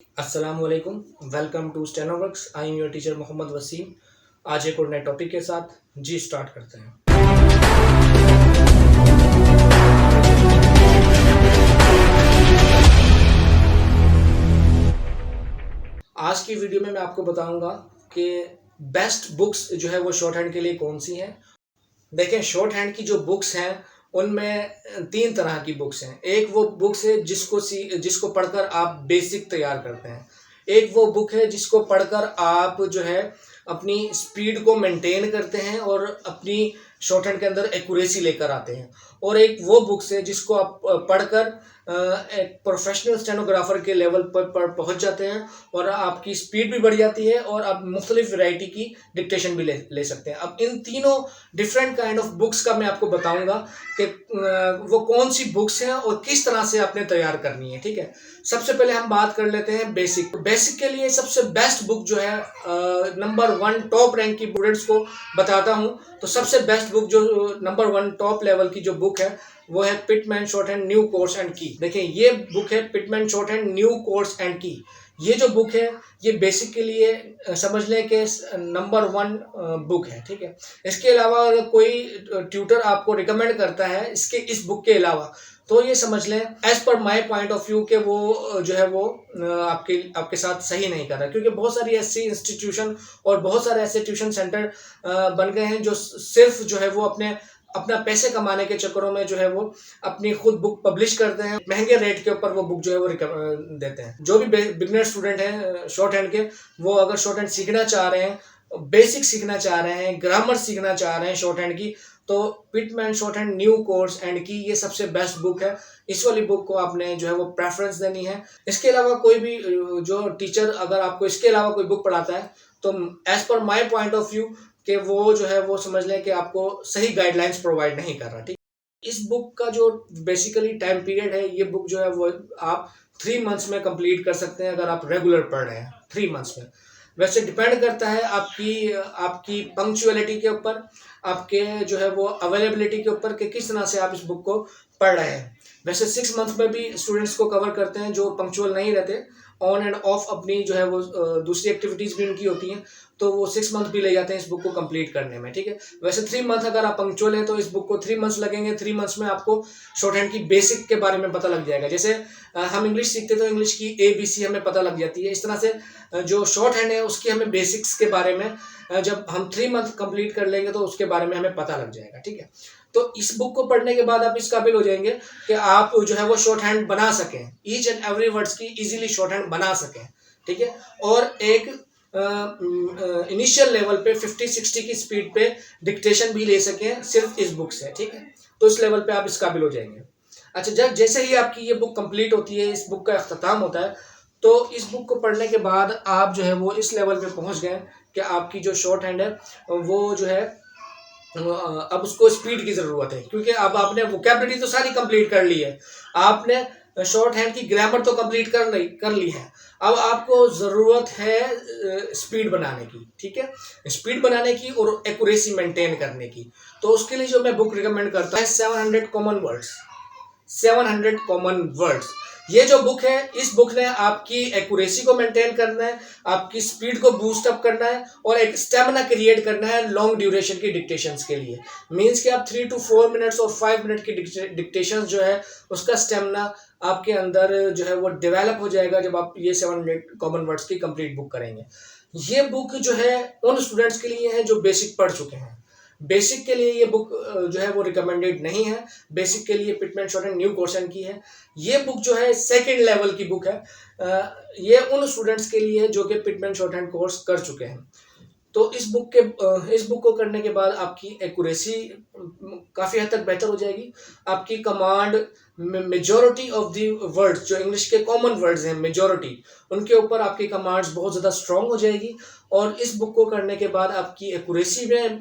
अस्सलामुअलैकुम। Welcome to Stenoworks. I am your teacher Mohammad Waseem. आज एक और नए टॉपिक के साथ जी स्टार्ट करते हैं। आज की वीडियो में मैं आपको बताऊंगा कि बेस्ट बुक्स जो है वो शॉर्ट हैंड के लिए कौन सी हैं। देखें, शॉर्ट हैंड की जो बुक्स हैं उनमें तीन तरह की बुक्स हैं। एक वो बुक्स है जिसको पढ़कर आप बेसिक तैयार करते हैं। एक वो बुक है जिसको पढ़कर आप जो है अपनी स्पीड को मेंटेन करते हैं और अपनी शॉर्ट हैंड के अंदर एक्यूरेसी लेकर आते हैं। और एक वो बुक्स है जिसको आप पढ़कर एक प्रोफेशनल स्टेनोग्राफर के लेवल पर पहुंच जाते हैं और आपकी स्पीड भी बढ़ जाती है और आप मुख्तलिफ वैरायटी की डिक्टेशन भी ले सकते हैं। अब इन तीनों डिफरेंट काइंड ऑफ बुक्स का मैं आपको बताऊंगा कि वो कौन सी बुक्स हैं और किस तरह से आपने तैयार करनी है। ठीक है, सबसे पहले हम बात कर लेते हैं बेसिक के लिए सबसे बेस्ट बुक जो है, नंबर 1 टॉप रैंक की स्टूडेंट्स को बताता हूं। तो सबसे बेस्ट बुक जो नंबर 1 टॉप लेवल की जो बुक है वो है Pitman short hand new course and की। देखें, ये बुक है Pitman short hand new course and की। ये जो बुक है ये बेसिक के लिए समझ लें कि नंबर 1 बुक है। ठीक है, इसके अलावा अगर कोई ट्यूटर आपको रिकमेंड करता है इस बुक के अलावा, तो ये समझ लें as per my point of view के वो जो है वो आपके साथ सही नहीं कर रहा, क्योंकि बहुत सारी ऐसी इंस्टीट्यूशन और बहुत सारे ऐसे ट्यूशन सेंटर बन गए हैं जो सिर्फ जो है वो अपना पैसे कमाने के चक्करों में जो है वो अपनी खुद बुक पब्लिश करते हैं। महंगे रेट के ऊपर वो बुक जो है वो देते हैं। जो भी बिगनर स्टूडेंट हैं शॉर्ट हैंड के, वो अगर शॉर्ट हैंड सीखना चाह रहे हैं, बेसिक सीखना चाह रहे हैं, ग्रामर सीखना चाह रहे हैं शॉर्ट हैंड की, तो Pitman short hand new course and की ये सबसे बेस्ट बुक है। इस वाली बुक को आपने जो है वो प्रेफरेंस देनी है। इसके अलावा कोई भी जो टीचर अगर आपको इसके अलावा कोई बुक पढ़ाता है, तो as per my point of view कि वो जो है वो समझ लें कि आपको सही गाइडलाइंस प्रोवाइड नहीं कर रहा। ठीक, इस बुक का जो बेसिकली टाइम पीरियड है, ये बुक जो है वो आप 3 मंथ्स में कंप्लीट कर सकते हैं अगर आप रेगुलर पढ़ रहे हैं 3 मंथ्स में। वैसे डिपेंड करता है आपकी पंक्चुअलिटी के ऊपर, आपके जो है वो अवेलेबिलिटी के ऊपर कि किस तरह से आप इस बुक को पढ़ रहे हैं। वैसे 6 मंथ में भी स्टूडेंट्स को कवर करते हैं जो पंक्चुअल नहीं रहते, ऑन एंड ऑफ अपनी जो है वो दूसरी एक्टिविटीज़ भी उनकी होती हैं, तो वो 6 मंथ भी ले जाते हैं इस बुक को कंप्लीट करने में। ठीक है, वैसे 3 मंथ अगर आप पंक्चुअल हैं तो इस बुक को 3 मंथ्स लगेंगे। 3 मंथ्स में आपको शॉर्ट हैंड की बेसिक के बारे में पता लग जाएगा। जैसे हम इंग्लिश सीखते तो इंग्लिश की ABC हमें पता लग जाती है, इस तरह से जो शॉर्ट हैंड है उसकी हमें बेसिक्स के बारे में जब हम 3 मंथ कंप्लीट कर लेंगे तो उसके बारे में हमें पता लग जाएगा। ठीक है, तो इस बुक को पढ़ने के बाद आप इस काबिल हो जाएंगे कि आप जो है वो शॉर्ट हैंड बना सकें, ईच एंड एवरी वर्ड्स की इजीली शॉर्ट हैंड बना सकें। ठीक है, और एक इनिशियल लेवल पे 50-60 की स्पीड पे डिक्टेशन भी ले सकें सिर्फ इस बुक से। ठीक है, तो इस लेवल पे आप इस काबिल हो जाएंगे। अच्छा, जब जैसे ही आपकी ये बुक कंप्लीट होती है, इस बुक का अख्ताम होता है, तो इस बुक को पढ़ने के बाद आप जो है वो इस लेवल पे पहुंच गए कि आपकी जो शॉर्ट हैंड है वो जो है अब उसको स्पीड की ज़रूरत है, क्योंकि अब आपने वोकैबुलरी तो सारी कंप्लीट कर ली है, आपने शॉर्ट हैंड की ग्रामर तो कंप्लीट कर ली है। अब आपको ज़रूरत है स्पीड बनाने की। ठीक है, स्पीड बनाने की और एक्यूरेसी मेंटेन करने की। तो उसके लिए जो मैं बुक रिकमेंड करता है 700 कॉमन वर्ड्स। 700 कॉमन वर्ड्स, ये जो बुक है, इस बुक ने आपकी एक्यूरेसी को मेंटेन करना है, आपकी स्पीड को बूस्ट अप करना है और एक स्टेमिना क्रिएट करना है लॉन्ग ड्यूरेशन की डिक्टेशंस के लिए। मींस कि आप 3 to 4 मिनट्स और 5 मिनट की डिक्टेशंस जो है उसका स्टेमिना आपके अंदर जो है वो डेवलप हो जाएगा जब आप ये 700 कॉमन वर्ड्स की कंप्लीट बुक करेंगे। ये बुक जो है उन स्टूडेंट्स के लिए है जो बेसिक पढ़ चुके हैं। बेसिक के लिए ये बुक जो है वो रिकमेंडेड नहीं है। बेसिक के लिए Pitman short hand new course and की है। ये बुक जो है सेकंड लेवल की बुक है। ये उन स्टूडेंट्स के लिए है जो कि पिटमैन शॉर्ट हैंड कोर्स कर चुके हैं। तो इस बुक को करने के बाद आपकी एक्यूरेसी काफ़ी हद तक बेहतर हो जाएगी। आपकी command, majority of the words जो इंग्लिश के कॉमन वर्ड्स हैं, मेजॉरिटी उनके ऊपर आपकी कमांड्स बहुत ज़्यादा स्ट्रांग हो जाएगी। और इस बुक को करने के बाद आपकी एक्यूरेसी में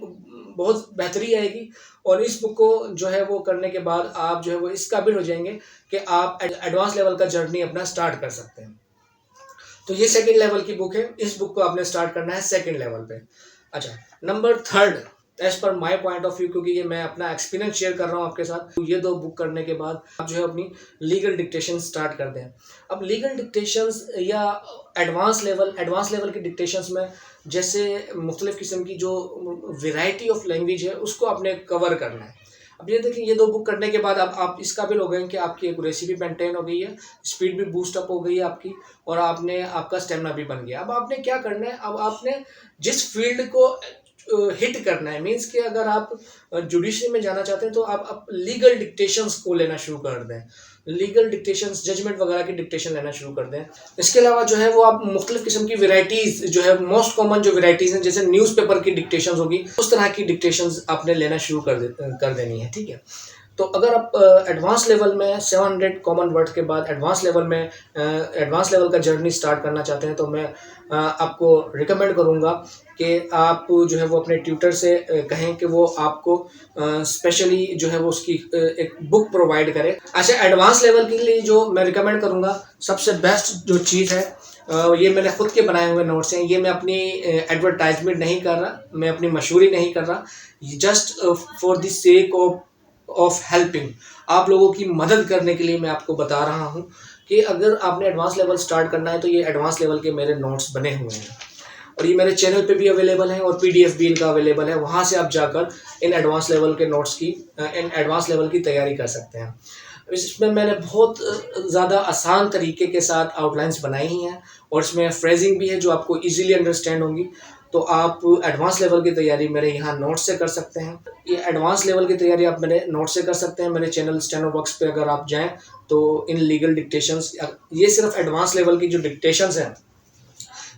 बहुत बेहतरी आएगी। और इस बुक को जो है वो करने के बाद आप जो है वो इस काबिल हो जाएंगे कि आप एडवांस लेवल का जर्नी अपना स्टार्ट कर सकते हैं। तो ये सेकंड लेवल की बुक है, इस बुक को आपने स्टार्ट करना है सेकंड लेवल पे। अच्छा, number 3 as per my point of view, क्योंकि ये मैं अपना एक्सपीरियंस शेयर कर रहा हूँ आपके साथ। तो ये 2 बुक करने के बाद आप जो है अपनी लीगल डिक्टेशन स्टार्ट कर दें। अब लीगल डिक्टेशंस या एडवांस लेवल की डिक्टेशंस में जैसे मुख्तलिफ़ किस्म की जो वेराइटी ऑफ लैंग्वेज है उसको आपने कवर करना है। अब ये देखिए, ये 2 बुक करने के बाद अब आप इस काबिल हो गए हैं कि आपकी एक रेसिपी मेंटेन हो गई है, स्पीड भी बूस्ट अप हो गई है आपकी, और आपका स्टेमिना भी बन गया। अब आपने क्या करना है, अब आपने जिस फील्ड को हिट करना है, मीन्स कि अगर आप जुडिशरी में जाना चाहते हैं तो आप लीगल डिक्टेशंस को लेना शुरू कर दें, लीगल डिक्टेशंस, जजमेंट वगैरह की डिक्टेशन लेना शुरू कर दें। इसके अलावा जो है वो आप मुख्तलिफ किस्म की वेराइटीज़ जो है, मोस्ट कॉमन जो वेराइटीज़ हैं, जैसे न्यूज़पेपर की डिक्टेशंस होगी, उस तरह की डिक्टेशंस आपने लेना शुरू कर देनी है, ठीक है। तो अगर आप एडवांस लेवल में 700 कॉमन वर्ड के बाद एडवांस लेवल का जर्नी स्टार्ट करना चाहते हैं, तो मैं आपको रिकमेंड करूँगा कि आप जो है वो अपने ट्यूटर से कहें कि वो आपको स्पेशली जो है वो उसकी एक बुक प्रोवाइड करे। अच्छा, एडवांस लेवल के लिए जो मैं रिकमेंड करूँगा, सबसे बेस्ट जो चीज़ है, ये मैंने खुद के बनाए हुए नोट्स हैं, ये मैं अपनी एडवर्टाइजमेंट नहीं कर रहा, मैं अपनी मशहूरी नहीं कर रहा, just for the sake of helping, आप लोगों की मदद करने के लिए मैं आपको बता रहा हूँ कि अगर आपने एडवांस लेवल स्टार्ट करना है तो ये एडवांस लेवल के मेरे नोट्स बने हुए हैं, और ये मेरे चैनल पे भी अवेलेबल है, और पीडीएफ भी इनका अवेलेबल है। वहाँ से आप जाकर इन एडवांस लेवल के नोट्स की इन एडवांस लेवल की तैयारी कर सकते हैं। इसमें मैंने बहुत ज़्यादा आसान तरीके के साथ आउटलाइंस बनाई ही हैं, और इसमें फ्रेजिंग भी है जो आपको इजीली अंडरस्टैंड होंगी। तो आप एडवांस लेवल की तैयारी मेरे यहाँ नोट से कर सकते हैं। ये एडवांस लेवल की तैयारी आप मेरे नोट से कर सकते हैं। मेरे चैनल स्टेनो बॉक्स पे अगर आप जाएँ तो इन लीगल डिक्टेशंस, ये सिर्फ एडवांस लेवल की जो डिक्टेशंस हैं,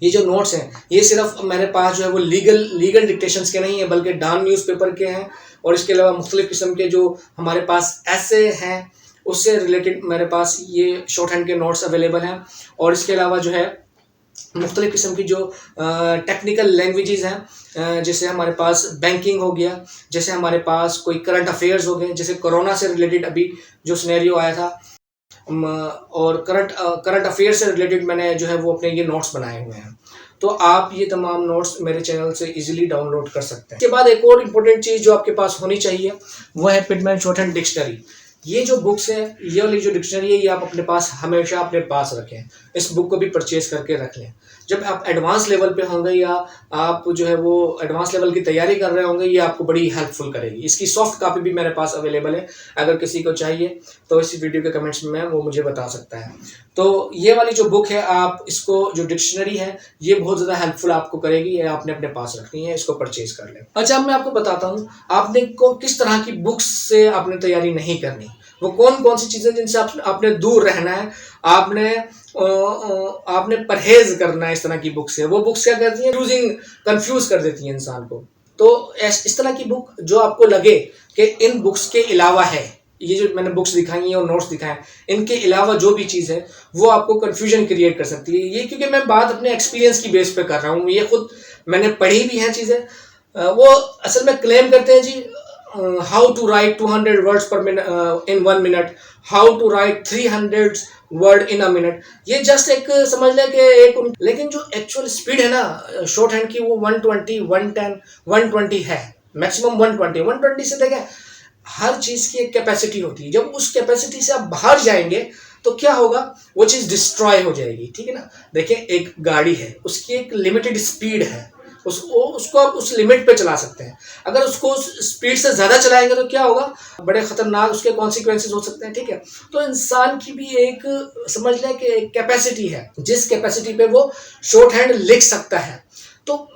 ये जो नोट्स हैं, ये सिर्फ मेरे पास जो है वो लीगल डिक्टेशंस के नहीं है, बल्कि डॉन न्यूज़पेपर के हैं, और इसके अलावा मुख्तलिफ़ किस्म के जो हमारे पास ऐसे हैं उससे रिलेटेड मेरे पास ये शॉर्ट हैंड के नोट्स अवेलेबल हैं। और इसके अलावा जो है मुख्तलिफ़ किस्म की जो टेक्निकल लैंग्वेजेस हैं, जैसे हमारे पास बैंकिंग हो गया, जैसे हमारे पास कोई करंट अफेयर्स हो गए, जैसे कोरोना से रिलेटेड अभी जो सिनेरियो आया था, और करंट अफेयर से रिलेटेड मैंने जो है वो अपने ये नोट्स बनाए हुए हैं। तो आप ये तमाम नोट्स मेरे चैनल से इजीली डाउनलोड कर सकते हैं। इसके बाद एक और इम्पोर्टेंट चीज़ जो आपके पास होनी चाहिए वो है पिटमैन शॉर्ट हैंड डिक्शनरी। ये जो बुक्स है, ये वाली जो डिक्शनरी है, ये आप अपने पास हमेशा अपने पास रखें। इस बुक को भी परचेज करके रख लें। जब आप एडवांस लेवल पे होंगे या आप जो है वो एडवांस लेवल की तैयारी कर रहे होंगे, ये आपको बड़ी हेल्पफुल करेगी। इसकी सॉफ्ट कॉपी भी मेरे पास अवेलेबल है, अगर किसी को चाहिए तो इसी वीडियो के कमेंट्स में वो मुझे बता सकता है। तो ये वाली जो बुक है, आप इसको, जो डिक्शनरी है, ये बहुत ज़्यादा हेल्पफुल आपको करेगी। ये आपने अपने पास रखनी है, इसको परचेज कर लें। अच्छा, अब मैं आपको बताता हूँ आपने को किस तरह की बुक्स से आपने तैयारी नहीं करनी, वो कौन कौन सी चीज़ें जिनसे आपने दूर रहना है, आपने परहेज करना है इस तरह की बुक से। वो बुक्स क्या करती हैं, कंफ्यूज कर देती हैं इंसान को। तो इस तरह की बुक जो आपको लगे कि इन बुक्स के अलावा है, ये जो मैंने बुक्स दिखाई हैं और नोट्स दिखाए हैं, इनके अलावा जो भी चीज़ है वो आपको कन्फ्यूजन क्रिएट कर सकती है। ये क्योंकि मैं बात अपने एक्सपीरियंस की बेस पे कर रहा हूँ, ये खुद मैंने पढ़ी भी हैं चीज़ें। वो असल में क्लेम करते हैं जी, how to write 200 words per minute in 1 minute, how to write 300 word in a minute. ये जस्ट एक समझ लें कि एक, लेकिन जो एक्चुअल स्पीड है ना शॉर्ट हैंड की, वो 120, 110, 120 है, मैक्सिमम 120 से देखें। हर चीज़ की एक कैपेसिटी होती है। जब उस कैपेसिटी से आप बाहर जाएंगे तो क्या होगा, वो चीज़ डिस्ट्रॉय हो जाएगी, ठीक है ना। देखिए, एक गाड़ी है, उसकी एक लिमिटेड स्पीड है, उसको आप उस लिमिट पे चला सकते हैं। अगर उसको स्पीड से ज़्यादा चलाएंगे तो क्या होगा, बड़े ख़तरनाक उसके कॉन्सिक्वेंसेस हो सकते हैं, ठीक है। तो इंसान की भी एक, समझ लें कि एक कैपेसिटी है, जिस कैपेसिटी पे वो शॉर्ट हैंड लिख सकता है। तो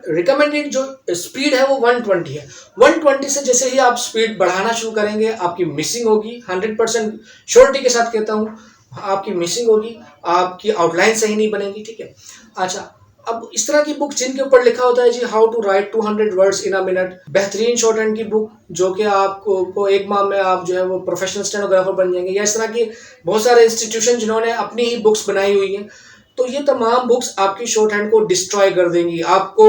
रिकमेंडेड जो स्पीड है वो 120 है। 120 से जैसे ही आप स्पीड बढ़ाना शुरू करेंगे, आपकी मिसिंग होगी। 100% श्योरिटी के साथ कहता हूँ, आपकी मिसिंग होगी, आपकी आउटलाइन सही नहीं बनेगी, ठीक है। अच्छा, अब इस तरह की बुक जिनके ऊपर लिखा होता है जी, how to write 200 words in a minute, बेहतरीन शॉर्ट हैंड की बुक, जो कि आपको 1 माह में आप जो है वो प्रोफेशनल स्टेनोग्राफर बन जाएंगे, या इस तरह की बहुत सारे इंस्टीट्यूशन जिन्होंने अपनी ही बुक्स बनाई हुई हैं। तो ये तमाम बुक्स आपकी शॉर्ट हैंड को डिस्ट्रॉय कर देंगी, आपको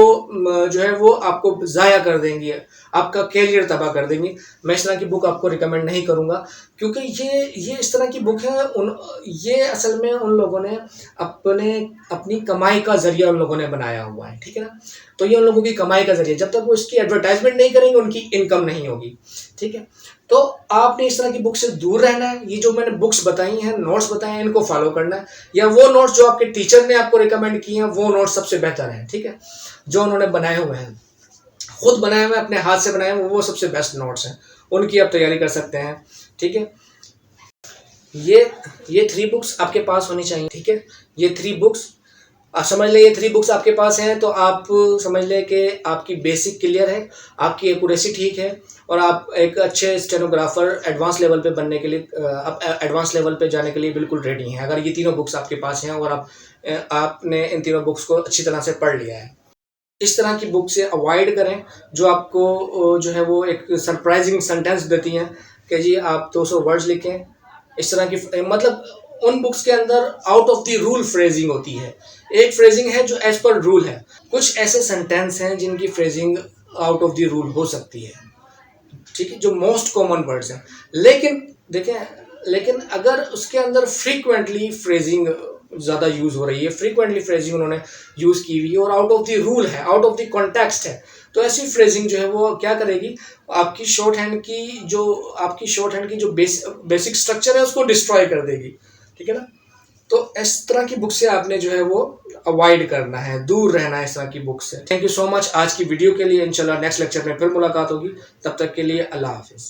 जो है वो आपको ज़ाया कर देंगी, आपका कैरियर तबाह कर देंगी। मैं इस तरह की बुक आपको रिकमेंड नहीं करूँगा, क्योंकि ये इस तरह की बुक है, ये असल में उन लोगों ने अपनी कमाई का ज़रिया उन लोगों ने बनाया हुआ है, ठीक है ना? तो ये उन लोगों की कमाई का ज़रिया, जब तक वो इसकी एडवर्टाइज़मेंट नहीं करेंगे उनकी इनकम नहीं होगी, ठीक है? तो आपने इस तरह की बुक से दूर रहना है। ये जो मैंने बुक्स बताई हैं, नोट्स बताए हैं, इनको फॉलो करना है, या वो नोट्स जो आपके टीचर ने आपको रिकमेंड किए हैं वो नोट्स सबसे बेहतर हैं, ठीक है? जो उन्होंने बनाए हुए हैं, खुद बनाए हुए, अपने हाथ से बनाए हुए, वो सबसे बेस्ट नोट्स हैं, उनकी आप तैयारी कर सकते हैं, ठीक है? ये ये 3 बुक्स आपके पास होनी चाहिए, ठीक है? ये 3 बुक्स आप समझ लें, ये 3 बुक्स आपके पास हैं तो आप समझ लें कि आपकी बेसिक क्लियर है, आपकी एक्यूरेसी ठीक है, और आप एक अच्छे स्टेनोग्राफर एडवांस लेवल पे बनने के लिए आप एडवांस लेवल पे जाने के लिए बिल्कुल रेडी हैं, अगर ये तीनों बुक्स आपके पास हैं और आपने इन तीनों बुक्स को अच्छी तरह से पढ़ लिया है। इस तरह की बुक से अवॉइड करें जो आपको जो है वो एक सरप्राइजिंग सेंटेंस देती हैं कि जी आप 200 वर्ड्स लिखें, इस तरह की मतलब उन बुक्स के अंदर out of the rule phrasing होती है। एक फ्रेजिंग है जो एज पर रूल है, कुछ ऐसे सेंटेंस हैं जिनकी phrasing out of the rule हो सकती है, ठीक है, जो मोस्ट कॉमन वर्ड्स हैं। लेकिन देखें, लेकिन अगर उसके अंदर फ्रीक्वेंटली फ्रेजिंग ज़्यादा यूज़ हो रही है, फ्रीक्वेंटली फ्रेजिंग उन्होंने यूज़ की हुई है और आउट ऑफ द रूल है, आउट ऑफ द कॉन्टेक्स्ट है, तो ऐसी फ्रेजिंग जो है वो क्या करेगी, आपकी शॉर्ट हैंड की जो बेसिक स्ट्रक्चर है उसको डिस्ट्रॉय कर देगी, ठीक है ना? तो इस तरह की बुक से आपने जो है वो अवॉइड करना है, दूर रहना है इस तरह की बुक से। थैंक यू सो मच आज की वीडियो के लिए। इंशाल्लाह नेक्स्ट लेक्चर में फिर मुलाकात होगी, तब तक के लिए अल्लाह हाफिज़।